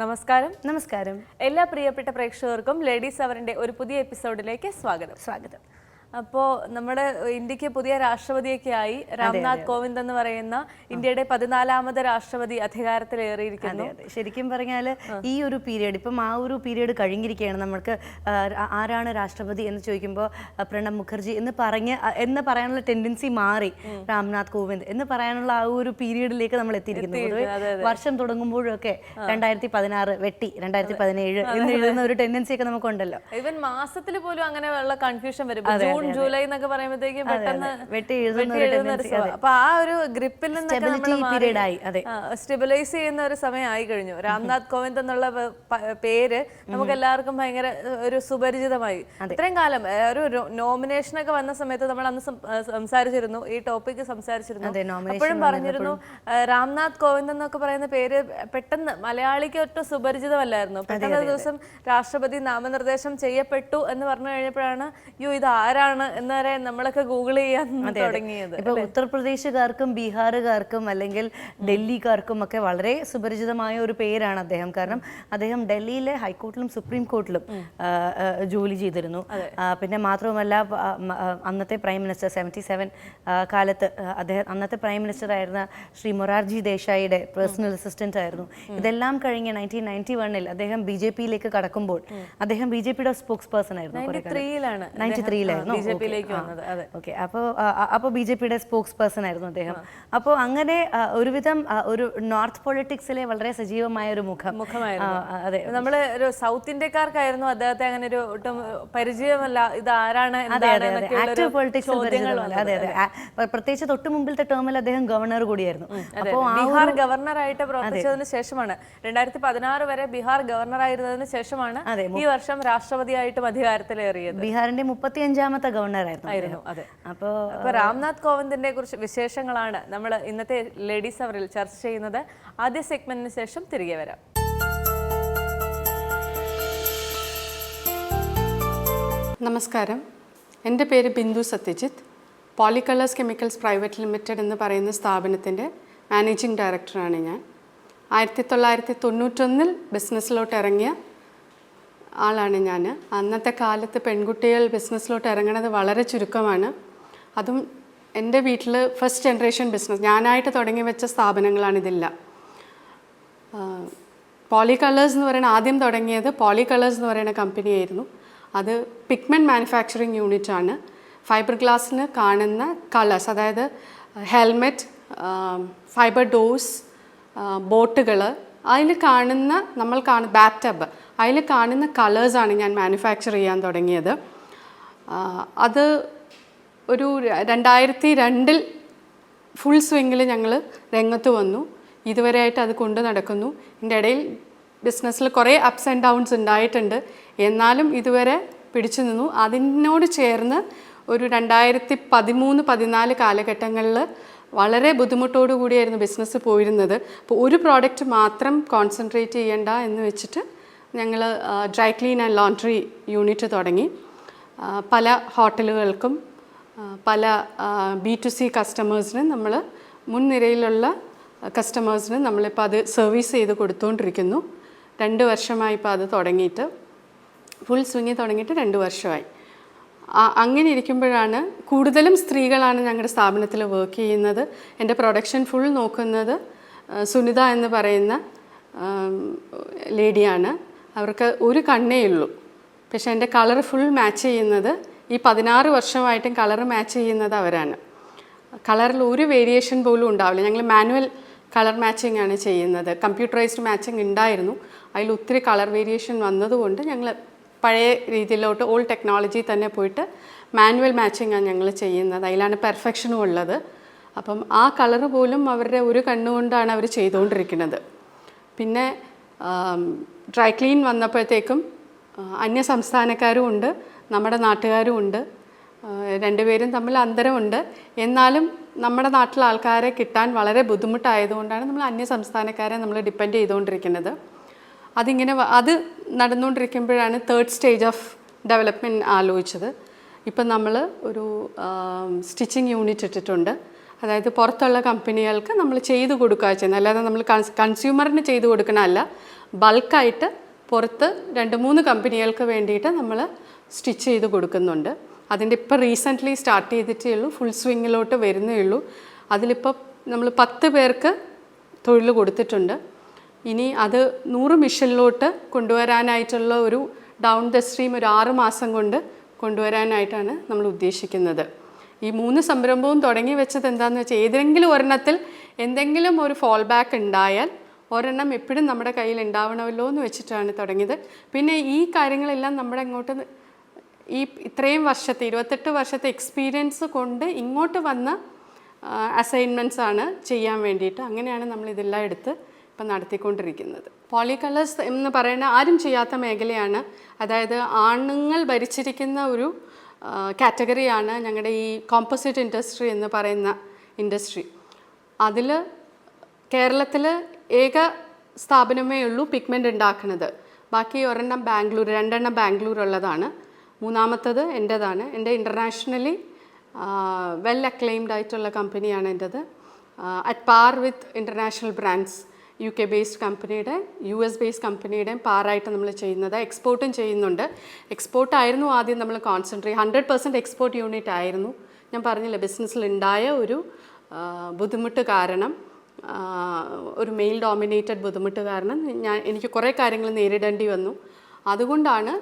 നമസ്കാരം. നമസ്കാരം. എല്ലാ പ്രിയപ്പെട്ട പ്രേക്ഷകർക്കും ലേഡീസ് അവറിന്റെ ഒരു പുതിയ എപ്പിസോഡിലേക്ക് സ്വാഗതം. അപ്പോൾ നമ്മുടെ ഇന്ത്യക്ക് പുതിയ രാഷ്ട്രപതിയൊക്കെ ആയി. രാംനാഥ് കോവിന്ദ് എന്ന് പറയുന്ന ഇന്ത്യയുടെ 14ാമത് രാഷ്ട്രപതി അധികാരത്തിലേറിയിരിക്കുന്നു. ശരിക്കും പറഞ്ഞാൽ ഈ ഒരു പീരീഡ് ഇപ്പം ആ ഒരു പീരീഡ് കഴിഞ്ഞിരിക്കുകയാണ്. നമ്മൾക്ക് ആരാണ് രാഷ്ട്രപതി എന്ന് ചോദിക്കുമ്പോൾ പ്രണബ് മുഖർജി എന്ന് പറയാനുള്ള ടെൻഡൻസി മാറി രാംനാഥ് കോവിന്ദ് എന്ന് പറയാനുള്ള ആ ഒരു പീരീഡിലേക്ക് നമ്മൾ എത്തിയിരിക്കുന്നു. വർഷം തുടങ്ങുമ്പോഴൊക്കെ 2016 വെട്ടി 2017 എന്ന് എഴുതുന്ന ഒരു ടെൻഡൻസി ഒക്കെ നമുക്കുണ്ടല്ലോ. ഈവൻ മാസത്തിൽ പോലും അങ്ങനെയുള്ള കൺഫ്യൂഷൻ വരും. ജൂൺ ജൂലൈ എന്നൊക്കെ പറയുമ്പോഴത്തേക്കും പെട്ടെന്ന് വെട്ടി എഴുതുന്ന. അപ്പൊ ആ ഒരു ഗ്രിപ്പിൽ നിന്ന് സ്റ്റെബിലൈസ് ചെയ്യുന്ന ഒരു സമയമായി കഴിഞ്ഞു. രാംനാഥ് കോവിന്ദ് എന്നുള്ള പേര് നമുക്ക് എല്ലാവർക്കും ഭയങ്കര ഒരു സുപരിചിതമായി. ഇത്രയും കാലം ഒരു നോമിനേഷനൊക്കെ വന്ന സമയത്ത് നമ്മൾ അന്ന് സംസാരിച്ചിരുന്നു, ഈ ടോപ്പിക് സംസാരിച്ചിരുന്നു. അപ്പോഴും പറഞ്ഞിരുന്നു രാംനാഥ് കോവിന്ദ് എന്നൊക്കെ പറയുന്ന പേര് പെട്ടെന്ന് മലയാളിക്ക് ഒട്ടും സുപരിചിതമല്ലായിരുന്നു. പെട്ടെന്ന് ഒരു ദിവസം രാഷ്ട്രപതി നാമനിർദ്ദേശം ചെയ്യപ്പെട്ടു എന്ന് പറഞ്ഞു കഴിഞ്ഞപ്പോഴാണ് ഇത് ആരാണ് എന്നവരെ നമ്മളൊക്കെ ഗൂഗിൾ ചെയ്യാൻ തുടങ്ങിയത്. ഇപ്പൊ ഉത്തർപ്രദേശുകാർക്കും ബീഹാറുകാർക്കും അല്ലെങ്കിൽ ഡൽഹിക്കാർക്കും ഒക്കെ വളരെ സുപരിചിതമായ ഒരു പേരാണ് അദ്ദേഹം. കാരണം അദ്ദേഹം ഡൽഹിയിലെ ഹൈക്കോർട്ടിലും സുപ്രീം കോർട്ടിലും ജോലി ചെയ്തിരുന്നു. പിന്നെ മാത്രവുമല്ല അന്നത്തെ പ്രൈം മിനിസ്റ്റർ 77 കാലത്ത് അന്നത്തെ പ്രൈം മിനിസ്റ്റർ ആയിരുന്ന ശ്രീ മൊറാർജി ദേശായിയുടെ പേഴ്സണൽ അസിസ്റ്റന്റ് ആയിരുന്നു. ഇതെല്ലാം കഴിഞ്ഞ് 1991 അദ്ദേഹം BJP-യിലേക്ക് കടക്കുമ്പോൾ അദ്ദേഹം BJP-യുടെ സ്പോക്സ് പേഴ്സൺ ആയിരുന്നു. 93-ലായിരുന്നു അപ്പോൾ BJP-യുടെ സ്പോക്സ് പേഴ്സൺ ആയിരുന്നു അദ്ദേഹം. അപ്പോൾ അങ്ങനെ ഒരുവിധം ഒരു നോർത്ത് പൊളിറ്റിക്സിലെ വളരെ സജീവമായ ഒരു മുഖമായിരുന്നു. അതെ, നമ്മള് ഒരു സൗത്ത് ഇന്ത്യക്കാർക്കായിരുന്നു അദ്ദേഹത്തെ അങ്ങനെ ഒരു ഒട്ടും പരിചയമല്ല. ഇത് ആരാണ് ആക്റ്റീവ് പൊളിറ്റിക്സ്. അതെ, പ്രത്യേകിച്ച് തൊട്ട് മുമ്പിലത്തെ ടേമിൽ അദ്ദേഹം ഗവർണർ കൂടിയായിരുന്നു. അപ്പോൾ ബീഹാർ ഗവർണറായിട്ട് പ്രവർത്തിച്ചതിന് ശേഷമാണ് 2016 വരെ ബീഹാർ ഗവർണർ ആയിരുന്നതിന് ശേഷമാണ് ഈ വർഷം രാഷ്ട്രപതിയായിട്ടും അധികാരത്തിലേറിയത്. ബീഹാറിന്റെ 35ാമത്തെ ഗവർണർ ആയിരുന്നു. അപ്പോൾ രാംനാഥ് കോവിന്ദിന്റെ കുറിച്ച് വിശേഷങ്ങളാണ് നമ്മൾ ഇന്നത്തെ ലേഡീസ് അവറിൽ ചർച്ച ചെയ്യുന്നത്. ആദ്യ സെഗ്മെന്റിന് ശേഷം തിരികെ വരാം. നമസ്കാരം, എൻ്റെ പേര് Bindu Satyajith. Polycolours chemicals private limited എന്ന് പറയുന്ന സ്ഥാപനത്തിൻ്റെ മാനേജിംഗ് ഡയറക്ടറാണ് ഞാൻ. 1991 ബിസിനസ്സിലോട്ട് ഇറങ്ങിയ ആളാണ് ഞാൻ. അന്നത്തെ കാലത്ത് പെൺകുട്ടികൾ ബിസിനസ്സിലോട്ട് ഇറങ്ങുന്നത് വളരെ ചുരുക്കമാണ്. അതും എൻ്റെ വീട്ടിൽ ഫസ്റ്റ് ജനറേഷൻ ബിസിനസ് ഞാനായിട്ട് തുടങ്ങി വെച്ച സ്ഥാപനങ്ങളാണിതെല്ലാം. പോളികളേഴ്സ് എന്ന് പറയുന്ന ആദ്യം തുടങ്ങിയത് പോളികളേഴ്സ് എന്ന് പറയുന്ന കമ്പനിയായിരുന്നു. അത് പിഗ്മെൻറ്റ് മാനുഫാക്ചറിങ് യൂണിറ്റ് ആണ്. ഫൈബർ ഗ്ലാസ്സിന് കാണുന്ന കളേഴ്സ്, അതായത് ഹെൽമെറ്റ്, ഫൈബർ ഡോസ്, ബോട്ടുകൾ, അതിൽ കാണുന്ന ബാത്ത് ടബ്, അതിൽ കാണുന്ന കളേഴ്സാണ് ഞാൻ മാനുഫാക്ചർ ചെയ്യാൻ തുടങ്ങിയത്. അത് ഒരു 2002 ഫുൾ സ്വിങ്ങിൽ ഞങ്ങൾ രംഗത്ത് വന്നു. ഇതുവരെയായിട്ട് അത് കൊണ്ട് നടക്കുന്നു. ഇതിൻ്റെ ഇടയിൽ ബിസിനസ്സിൽ കുറേ അപ്സ് ആൻഡ് ഡൗൺസ് ഉണ്ടായിട്ടുണ്ട്, എന്നാലും ഇതുവരെ പിടിച്ചു നിന്നു. അതിനോട് ചേർന്ന് ഒരു 2013-14 കാലഘട്ടങ്ങളിൽ വളരെ ബുദ്ധിമുട്ടോടു കൂടിയായിരുന്നു ബിസിനസ് പോയിരുന്നത്. അപ്പോൾ ഒരു പ്രോഡക്റ്റ് മാത്രം കോൺസെൻട്രേറ്റ് ചെയ്യേണ്ട എന്ന് വെച്ചിട്ട് ഞങ്ങൾ dry clean and laundry unit തുടങ്ങി. പല ഹോട്ടലുകൾക്കും പല B2C കസ്റ്റമേഴ്സിന് നമ്മൾ മുൻനിരയിലുള്ള കസ്റ്റമേഴ്സിന് നമ്മളിപ്പോൾ അത് സർവീസ് ചെയ്ത് കൊടുത്തുകൊണ്ടിരിക്കുന്നു. 2 വർഷമായി ഇപ്പോൾ അത് തുടങ്ങിയിട്ട്, ഫുൾ സ്വിങ്ങി തുടങ്ങിയിട്ട് 2 വർഷമായി. അങ്ങനെ ഇരിക്കുമ്പോഴാണ് കൂടുതലും സ്ത്രീകളാണ് ഞങ്ങളുടെ സ്ഥാപനത്തിൽ വർക്ക് ചെയ്യുന്നത്. എൻ്റെ പ്രൊഡക്ഷൻ ഫുൾ നോക്കുന്നത് സുനിത എന്ന് പറയുന്ന ലേഡിയാണ്. അവർക്ക് ഒരു കണ്ണേ ഉള്ളൂ, പക്ഷേ എൻ്റെ കളർ ഫുൾ മാച്ച് ചെയ്യുന്നത്, ഈ 16 വർഷമായിട്ടും കളർ മാച്ച് ചെയ്യുന്നത് അവരാണ്. കളറിൽ ഒരു വേരിയേഷൻ പോലും ഉണ്ടാവില്ല. ഞങ്ങൾ മാനുവൽ കളർ മാച്ചിങ് ആണ് ചെയ്യുന്നത്. കമ്പ്യൂട്ടറൈസ്ഡ് മാച്ചിങ് ഉണ്ടായിരുന്നു, അതിൽ ഒത്തിരി കളർ വേരിയേഷൻ വന്നതുകൊണ്ട് ഞങ്ങൾ പഴയ രീതിയിലോട്ട് ഓൾഡ് ടെക്നോളജി തന്നെ പോയിട്ട് മാനുവൽ മാച്ചിങ് ആണ് ഞങ്ങൾ ചെയ്യുന്നത്. അതിലാണ് പെർഫെക്ഷനും ഉള്ളത്. അപ്പം ആ കളറ് പോലും അവരുടെ ഒരു കണ്ണുകൊണ്ടാണ് അവർ ചെയ്തുകൊണ്ടിരിക്കുന്നത്. പിന്നെ ഡ്രൈ ക്ലീൻ വന്നപ്പോഴത്തേക്കും അന്യ സംസ്ഥാനക്കാരും ഉണ്ട്, നമ്മുടെ നാട്ടുകാരും ഉണ്ട്. രണ്ടുപേരും തമ്മിൽ അന്തരമുണ്ട്. എന്നാലും നമ്മുടെ നാട്ടിലെ ആൾക്കാരെ കിട്ടാൻ വളരെ ബുദ്ധിമുട്ടായതുകൊണ്ടാണ് നമ്മൾ അന്യ സംസ്ഥാനക്കാരെ നമ്മൾ ഡിപ്പെൻഡ് ചെയ്തുകൊണ്ടിരിക്കുന്നത്. അത് നടന്നുകൊണ്ടിരിക്കുമ്പോഴാണ് 3rd സ്റ്റേജ് ഓഫ് ഡെവലപ്മെൻറ്റ് ആലോചിച്ചത്. ഇപ്പം നമ്മൾ ഒരു സ്റ്റിച്ചിങ് യൂണിറ്റ് ഇട്ടിട്ടുണ്ട്. അതായത് പുറത്തുള്ള കമ്പനികൾക്ക് നമ്മൾ ചെയ്തു കൊടുക്കുക ചെയ്യുന്നത്, അല്ലാതെ നമ്മൾ കൺസ്യൂമറിന് ചെയ്തു കൊടുക്കണമല്ല. ബൾക്കായിട്ട് പുറത്ത് 2-3 കമ്പനികൾക്ക് വേണ്ടിയിട്ട് നമ്മൾ സ്റ്റിച്ച് ചെയ്ത് കൊടുക്കുന്നുണ്ട്. അതിൻ്റെ ഇപ്പോൾ റീസെൻ്റ്ലി സ്റ്റാർട്ട് ചെയ്തിട്ടേ ഉള്ളൂ, ഫുൾ സ്വിങ്ങിലോട്ട് വരുന്നേ ഉള്ളൂ. അതിലിപ്പോൾ നമ്മൾ 10 പേർക്ക് തൊഴിൽ കൊടുത്തിട്ടുണ്ട്. ഇനി അത് 100 മിഷനിലോട്ട് കൊണ്ടുവരാനായിട്ടുള്ള ഒരു ഡൗൺ ദ സ്ട്രീം ഒരു 6 മാസം കൊണ്ട് കൊണ്ടുവരാനായിട്ടാണ് നമ്മൾ ഉദ്ദേശിക്കുന്നത്. ഈ 3 സംരംഭവും തുടങ്ങി വെച്ചത് എന്താണെന്ന് വെച്ചാൽ ഏതെങ്കിലും ഒരെണ്ണത്തിൽ എന്തെങ്കിലും ഒരു ഫാൾ ബാക്ക് ഉണ്ടായാൽ ഒരെണ്ണം എപ്പോഴും നമ്മുടെ കയ്യിൽ ഉണ്ടാവണമല്ലോ എന്ന് വെച്ചിട്ടാണ് തുടങ്ങിയത്. പിന്നെ ഈ കാര്യങ്ങളെല്ലാം നമ്മുടെ ഇങ്ങോട്ട് ഈ ഇത്രയും വർഷത്തെ 28 വർഷത്തെ എക്സ്പീരിയൻസ് കൊണ്ട് ഇങ്ങോട്ട് വന്ന അസൈൻമെൻറ്റ്സ് ആണ് ചെയ്യാൻ വേണ്ടിയിട്ട്. അങ്ങനെയാണ് നമ്മൾ ഇതെല്ലാം എടുത്ത് ഇപ്പം നടത്തിക്കൊണ്ടിരിക്കുന്നത്. പോളി കളേഴ്സ് എന്ന് പറയുന്ന ആരും ചെയ്യാത്ത മേഖലയാണ്. അതായത് ആണുങ്ങൾ ഭരിച്ചിരിക്കുന്ന ഒരു കാറ്റഗറിയാണ് ഞങ്ങളുടെ ഈ കോമ്പോസിറ്റ് ഇൻഡസ്ട്രി എന്ന് പറയുന്ന ഇൻഡസ്ട്രി. അതിൽ കേരളത്തിൽ ഏക സ്ഥാപനമേ ഉള്ളൂ പിഗ്മെൻ്റ് ഉണ്ടാക്കുന്നത്. ബാക്കി ഒരെണ്ണം ബാംഗ്ലൂർ, 2 ബാംഗ്ലൂർ ഉള്ളതാണ്. 3-മത്തത് എൻ്റേതാണ്. എൻ്റെ ഇൻ്റർനാഷണലി വെൽ അക്ലെയിംഡ് ആയിട്ടുള്ള കമ്പനിയാണ് എൻ്റേത്. At par with international brands, UK based കമ്പനിയുടെ US ബേസ്ഡ് കമ്പനിയുടെയും പാറായിട്ട് നമ്മൾ ചെയ്യുന്നത്. എക്സ്പോർട്ടും ചെയ്യുന്നുണ്ട്. എക്സ്പോർട്ടായിരുന്നു ആദ്യം നമ്മൾ കോൺസെൻട്രേറ്റ്, 100% എക്സ്പോർട്ട് യൂണിറ്റ് ആയിരുന്നു. ഞാൻ പറഞ്ഞില്ല, ബിസിനസ്സിൽ ഉണ്ടായ ഒരു ബുദ്ധിമുട്ട് കാരണം, ഒരു മെയിൽ ഡോമിനേറ്റഡ് ബുദ്ധിമുട്ട് കാരണം എനിക്ക് കുറേ കാര്യങ്ങൾ നേരിടേണ്ടി വന്നു. അതുകൊണ്ടാണ്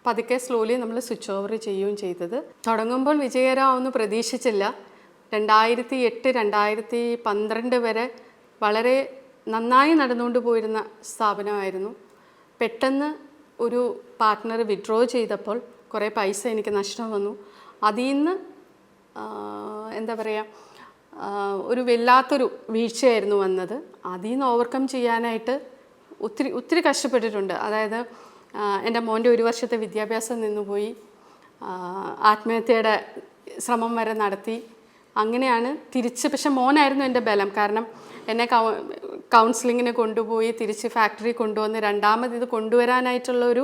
പതുക്കെ സ്ലോലി നമ്മൾ സ്വിച്ച് ഓവർ ചെയ്യുകയും ചെയ്തത്. തുടങ്ങുമ്പോൾ വിജയകരമാവുമെന്ന് പ്രതീക്ഷിച്ചില്ല. 2008-2012 വരെ വളരെ നന്നായി നടന്നുകൊണ്ട് പോയിരുന്ന സ്ഥാപനമായിരുന്നു. പെട്ടെന്ന് ഒരു പാർട്ട്ണർ വിഡ്രോ ചെയ്തപ്പോൾ കുറേ പൈസ എനിക്ക് നഷ്ടം വന്നു. അതിൽ നിന്ന് എന്താ പറയുക, ഒരു വല്ലാത്തൊരു വീഴ്ചയായിരുന്നു വന്നത്. അതിൽ നിന്ന് ഓവർകം ചെയ്യാനായിട്ട് ഒത്തിരി കഷ്ടപ്പെട്ടിട്ടുണ്ട്. അതായത് എൻ്റെ മോൻ്റെ 1 വർഷത്തെ വിദ്യാഭ്യാസം നിന്നുപോയി, ആത്മഹത്യയുടെ ശ്രമം വരെ നടത്തി. അങ്ങനെയാണ് തിരിച്ച്, പക്ഷെ മോനായിരുന്നു എൻ്റെ ബലം. കാരണം എന്നെ കൗൺസിലിങ്ങിന് കൊണ്ടുപോയി തിരിച്ച് ഫാക്ടറി കൊണ്ടുവന്ന് രണ്ടാമത് ഇത് കൊണ്ടുവരാനായിട്ടുള്ള ഒരു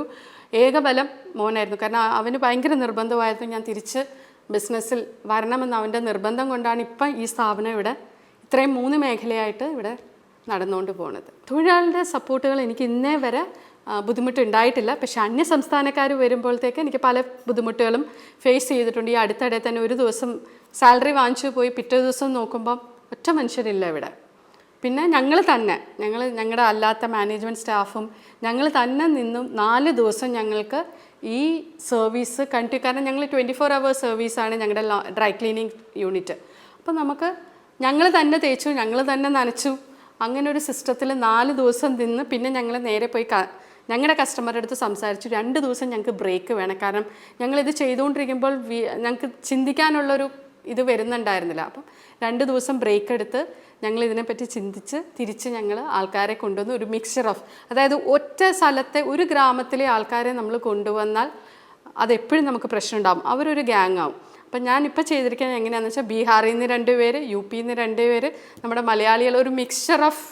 ഏക ബലം മോനായിരുന്നു. കാരണം അവന് ഭയങ്കര നിർബന്ധമായിരുന്നു ഞാൻ തിരിച്ച് ബിസിനസ്സിൽ വരണമെന്ന്. അവൻ്റെ നിർബന്ധം കൊണ്ടാണ് ഇപ്പം ഈ സ്ഥാപനം ഇവിടെ ഇത്രയും 3 മേഖലയായിട്ട് ഇവിടെ നടന്നുകൊണ്ട് പോകുന്നത്. തൊഴിലാളികളുടെ സപ്പോർട്ടുകൾ എനിക്ക് ഇന്നേ വരെ ബുദ്ധിമുട്ടുണ്ടായിട്ടില്ല. പക്ഷേ അന്യ സംസ്ഥാനക്കാർ വരുമ്പോഴത്തേക്ക് എനിക്ക് പല ബുദ്ധിമുട്ടുകളും ഫേസ് ചെയ്തിട്ടുണ്ട്. ഈ അടുത്തിടെ തന്നെ ഒരു ദിവസം സാലറി വാങ്ങിച്ചു പോയി പിറ്റേ ദിവസം നോക്കുമ്പം ഒറ്റ മനുഷ്യരില്ല ഇവിടെ. പിന്നെ ഞങ്ങളുടെ അല്ലാത്ത മാനേജ്മെൻറ്റ് സ്റ്റാഫും ഞങ്ങൾ തന്നെ നിന്നും 4 ദിവസം ഞങ്ങൾക്ക് ഈ സർവീസ് കണ്ടിന്യൂ, കാരണം ഞങ്ങൾ 24 hours സർവീസാണ് ഞങ്ങളുടെ ഡ്രൈ ക്ലീനിങ് യൂണിറ്റ്. അപ്പോൾ ഞങ്ങൾ തന്നെ തേച്ചു, ഞങ്ങൾ തന്നെ നനച്ചു. അങ്ങനെ ഒരു സിസ്റ്റത്തിൽ 4 ദിവസം നിന്ന് പിന്നെ ഞങ്ങൾ നേരെ പോയി ഞങ്ങളുടെ കസ്റ്റമറുടെ അടുത്ത് സംസാരിച്ചു. 2 ദിവസം ഞങ്ങൾക്ക് ബ്രേക്ക് വേണം. കാരണം ഞങ്ങളിത് ചെയ്തുകൊണ്ടിരിക്കുമ്പോൾ ഞങ്ങൾക്ക് ചിന്തിക്കാനുള്ളൊരു ഇത് വരുന്നുണ്ടായിരുന്നില്ല. അപ്പം 2 ദിവസം ബ്രേക്ക് എടുത്ത് ഞങ്ങൾ ഇതിനെപ്പറ്റി ചിന്തിച്ച് തിരിച്ച് ഞങ്ങൾ ആൾക്കാരെ കൊണ്ടുവന്ന് ഒരു മിക്സ്ചർ ഓഫ്, അതായത് ഒറ്റ സ്ഥലത്തെ ഒരു ഗ്രാമത്തിലെ ആൾക്കാരെ നമ്മൾ കൊണ്ടുവന്നാൽ അതെപ്പോഴും നമുക്ക് പ്രശ്നം ഉണ്ടാകും, അവരൊരു ഗ്യാങ് ആവും. അപ്പം ഞാനിപ്പോൾ ചെയ്തിരിക്കുന്നത് എങ്ങനെയാണെന്ന് വെച്ചാൽ ബീഹാറിൽ നിന്ന് 2 പേര്, UP നിന്ന് 2 പേര്, നമ്മുടെ മലയാളികൾ, ഒരു മിക്സ്ചർ ഓഫ്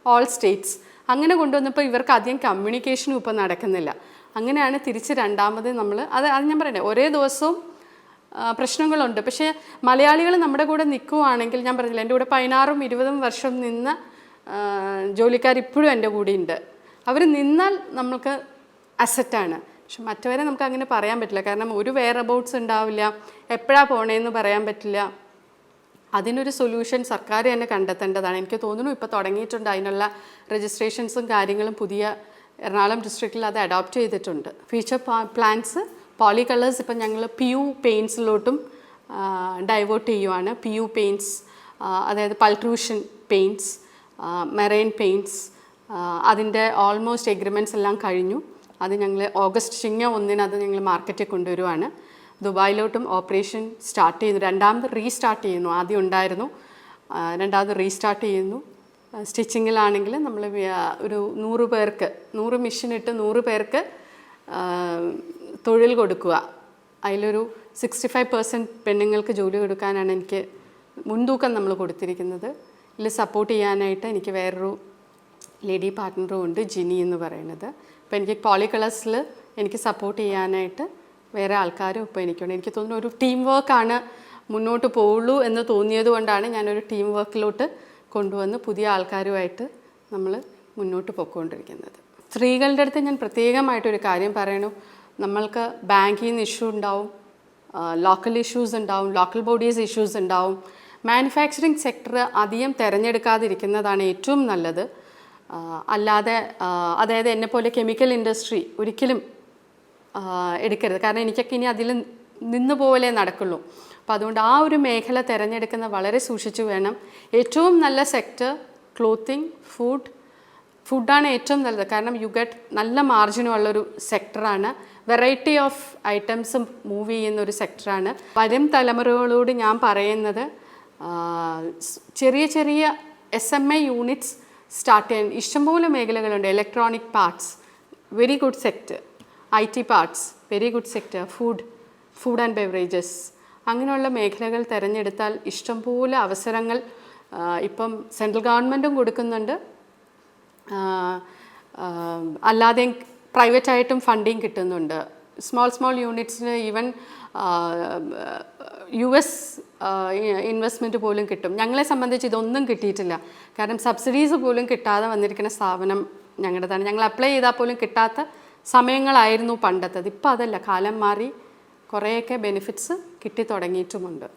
ഓൾ സ്റ്റേറ്റ്സ് അങ്ങനെ കൊണ്ടുവന്നപ്പോൾ ഇവർക്ക് അധികം കമ്മ്യൂണിക്കേഷനും ഇപ്പോൾ നടക്കുന്നില്ല. അങ്ങനെയാണ് തിരിച്ച് രണ്ടാമത് നമ്മൾ അത് ഞാൻ പറയണേ, ഒരേ ദിവസവും പ്രശ്നങ്ങളുണ്ട്. പക്ഷേ മലയാളികൾ നമ്മുടെ കൂടെ നിൽക്കുവാണെങ്കിൽ, ഞാൻ പറഞ്ഞില്ല എൻ്റെ കൂടെ 16-20 വർഷം നിന്ന ജോലിക്കാർ ഇപ്പോഴും എൻ്റെ കൂടെ ഉണ്ട്. അവർ നിന്നാൽ നമുക്ക് അസറ്റാണ്. പക്ഷെ മറ്റവരെ നമുക്ക് അങ്ങനെ പറയാൻ പറ്റില്ല. കാരണം ഒരു വെയർ അബൌട്ട്സ് ഉണ്ടാവില്ല, എപ്പോഴാണ് പോണേന്ന് പറയാൻ പറ്റില്ല. അതിനൊരു സൊല്യൂഷൻ സർക്കാർ തന്നെ കണ്ടെത്തേണ്ടതാണ്. എനിക്ക് തോന്നുന്നു ഇപ്പോൾ തുടങ്ങിയിട്ടുണ്ട് അതിനുള്ള രജിസ്ട്രേഷൻസും കാര്യങ്ങളും. പുതിയ എറണാകുളം ഡിസ്ട്രിക്റ്റിൽ അത് അഡോപ്റ്റ് ചെയ്തിട്ടുണ്ട്. ഫ്യൂച്ചർ പ്ലാൻസ് പോളി കളേഴ്സ് ഇപ്പം ഞങ്ങൾ PU പെയിൻറ്റ്സിലോട്ടും ഡൈവേർട്ട് ചെയ്യുവാണ്. PU പെയിൻറ്റ്സ്, അതായത് പൾട്രൂഷൻ പെയിൻറ്റ്സ്, മെറൈൻ പെയിൻറ്റ്സ്, അതിൻ്റെ ഓൾമോസ്റ്റ് എഗ്രിമെൻറ്റ്സ് എല്ലാം കഴിഞ്ഞു. അത് ഞങ്ങൾ ചിങ്ങ 1 അത് ഞങ്ങൾ മാർക്കറ്റിൽ കൊണ്ടുവരുവാണ്. ദുബായിലോട്ടും ഓപ്പറേഷൻ സ്റ്റാർട്ട് ചെയ്യുന്നു, 2ാമത് റീസ്റ്റാർട്ട് ചെയ്യുന്നു. ആദ്യം ഉണ്ടായിരുന്നു, 2ാമത് റീസ്റ്റാർട്ട് ചെയ്യുന്നു. സ്റ്റിച്ചിങ്ങിലാണെങ്കിൽ നമ്മൾ ഒരു 100 പേർക്ക് 100 മെഷീൻ ഇട്ട് 100 പേർക്ക് തൊഴിൽ കൊടുക്കുക. അതിലൊരു 65% പെണ്ണുങ്ങൾക്ക് ജോലി കൊടുക്കാനാണ് എനിക്ക് മുൻതൂക്കം നമ്മൾ കൊടുത്തിരിക്കുന്നത്. ഇതിൽ സപ്പോർട്ട് ചെയ്യാനായിട്ട് എനിക്ക് വേറൊരു ലേഡി പാർട്ട്ണറും ഉണ്ട്, ജിനി എന്ന് പറയുന്നത്. അപ്പോൾ എനിക്ക് പോളി കളേഴ്സിൽ എനിക്ക് സപ്പോർട്ട് ചെയ്യാനായിട്ട് വേറെ ആൾക്കാരും ഇപ്പോൾ എനിക്കുണ്ട്. എനിക്ക് തോന്നുന്നു ഒരു ടീം വർക്കാണ് മുന്നോട്ട് പോവുള്ളൂ എന്ന് തോന്നിയത് കൊണ്ടാണ് ഞാനൊരു ടീം വർക്കിലോട്ട് കൊണ്ടുവന്ന് പുതിയ ആൾക്കാരുമായിട്ട് നമ്മൾ മുന്നോട്ട് പോയിക്കൊണ്ടിരിക്കുന്നത്. സ്ത്രീകളുടെ അടുത്ത് ഞാൻ പ്രത്യേകമായിട്ടൊരു കാര്യം പറയണു. നമ്മൾക്ക് ബാങ്കിൽ നിന്ന് ഇഷ്യൂ ഉണ്ടാവും, ലോക്കൽ ഇഷ്യൂസ് ഉണ്ടാവും, ലോക്കൽ ബോഡീസ് ഇഷ്യൂസ് ഉണ്ടാവും. മാനുഫാക്ചറിങ് സെക്ടർ അധികം തിരഞ്ഞെടുക്കാതിരിക്കുന്നതാണ് ഏറ്റവും നല്ലത്. അല്ലാതെ അതായത് എന്നെപ്പോലെ കെമിക്കൽ ഇൻഡസ്ട്രി ഒരിക്കലും എടുക്കരുത്. കാരണം എനിക്കൊക്കെ ഇനി അതിൽ നിന്ന് പോലെ നടക്കുള്ളൂ. അപ്പോൾ അതുകൊണ്ട് ആ ഒരു മേഖല തിരഞ്ഞെടുക്കുന്ന വളരെ സൂക്ഷിച്ചു വേണം. ഏറ്റവും നല്ല സെക്ടർ ക്ലോത്തിങ്, ഫുഡാണ് ഏറ്റവും നല്ലത്. കാരണം യു ഗെറ്റ് നല്ല മാർജിനുള്ളൊരു സെക്ടറാണ്. വെറൈറ്റി ഓഫ് ഐറ്റംസ് മൂവ് ചെയ്യുന്ന ഒരു സെക്ടറാണ്. വരും തലമുറകളോട് ഞാൻ പറയുന്നത് ചെറിയ ചെറിയ SME യൂണിറ്റ്സ് സ്റ്റാർട്ട് ചെയ്യാൻ ഇഷ്ടംപോലെ മേഖലകളുണ്ട്. Electronic parts, very good sector. IT parts, very good sector. Food and beverages, അങ്ങനെയുള്ള മേഖലകൾ തിരഞ്ഞെടുത്താൽ ഇഷ്ടംപോലെ അവസരങ്ങൾ ഇപ്പം സെൻട്രൽ ഗവൺമെൻറ്റും കൊടുക്കുന്നുണ്ട്. അല്ലാതെ പ്രൈവറ്റായിട്ടും ഫണ്ടിങ് കിട്ടുന്നുണ്ട്. സ്മോൾ യൂണിറ്റ്സിന് ഈവൻ US ഇൻവെസ്റ്റ്മെൻറ്റ് പോലും കിട്ടും. ഞങ്ങളെ സംബന്ധിച്ച് ഇതൊന്നും കിട്ടിയിട്ടില്ല. കാരണം സബ്സിഡീസ് പോലും കിട്ടാതെ വന്നിരിക്കുന്ന സ്ഥാപനം ഞങ്ങളുടേതാണ്. ഞങ്ങൾ അപ്ലൈ ചെയ്താൽ പോലും കിട്ടാത്ത സമയങ്ങളായിരുന്നു പണ്ടത്തത്. ഇപ്പോൾ അതല്ല, കാലം മാറി കുറേയൊക്കെ ബെനിഫിറ്റ്സ് കിട്ടി തുടങ്ങിയിട്ടുമുണ്ട്.